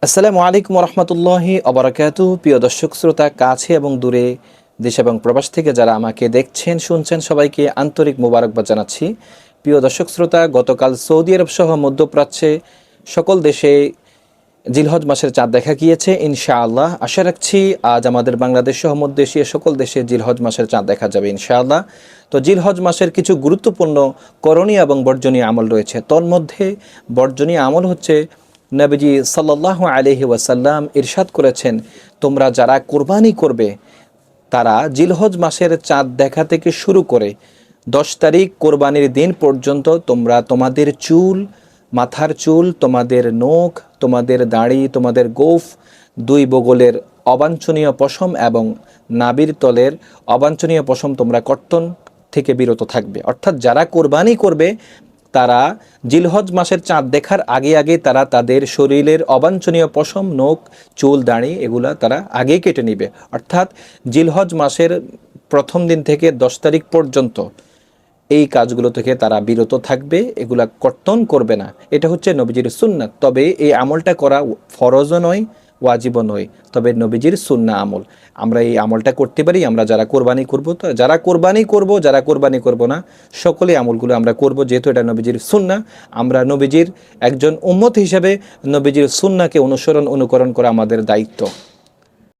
আসসালামু আলাইকুম রহমতুল্লাহি অবরাকাতু। প্রিয় দর্শক শ্রোতা, কাছে এবং দূরে, দেশ এবং প্রবাস থেকে যারা আমাকে দেখছেন শুনছেন, সবাইকে আন্তরিক মোবারকবাদ জানাচ্ছি। প্রিয় দর্শক শ্রোতা, গতকাল সৌদি আরব সহ মধ্যপ্রাচ্যে সকল দেশে জিলহজ মাসের চাঁদ দেখা গিয়েছে। ইনশাআল্লাহ আশা রাখছি আজ আমাদের বাংলাদেশ সহ মধ্য এশিয়া সকল দেশে জিলহজ মাসের চাঁদ দেখা যাবে ইনশাআল্লাহ। তো জিলহজ মাসের কিছু গুরুত্বপূর্ণ করণীয় এবং বর্জনীয় আমল রয়েছে। তন্মধ্যে বর্জনীয় আমল হচ্ছে, নবীজি সাল্লাল্লাহু আলাইহি ওয়াসাল্লাম ইরশাদ করেছেন, তোমরা যারা কোরবানি করবে তারা জিলহজ মাসের চাঁদ দেখা থেকে শুরু করে 10 তারিখ কোরবানির দিন পর্যন্ত তোমরা তোমাদের চুল, মাথার চুল, তোমাদের নখ, তোমাদের দাড়ি, তোমাদের গোঁফ, দুই বগলের অবাঞ্ছনীয় পশম এবং নাভির তলের অবাঞ্ছনীয় পশম তোমরা কর্তন থেকে বিরত থাকবে। অর্থাৎ যারা কোরবানি করবে তারা জিলহজ মাসের চাঁদ দেখার আগে আগে তারা তাদের শরীরের অবাঞ্ছনীয় পশম, নখ, চুল, দাড়ি এগুলা তারা আগেই কেটে নিবে। অর্থাৎ জিলহজ মাসের প্রথম দিন থেকে 10 তারিখ পর্যন্ত এই কাজগুলো থেকে তারা বিরত থাকবে, এগুলা কর্তন করবে না। এটা হচ্ছে নবীজির সুন্নাত। তবে এই আমলটা করা ফরজও নয়, ওয়াজিবও নয়, তবে নবীজির সুন্নাহ আমল। আমরা এই আমলটা করতে পারি আমরা যারা কোরবানি করব। তো যারা কোরবানি করব, যারা কোরবানি করব না, সকলে আমলগুলো আমরা করব, যেহেতু এটা নবীজির সুন্নাহ। আমরা নবীজির একজন উম্মত হিসেবে নবীজির সুন্নাহকে অনুকরণ করা আমাদের দায়িত্ব।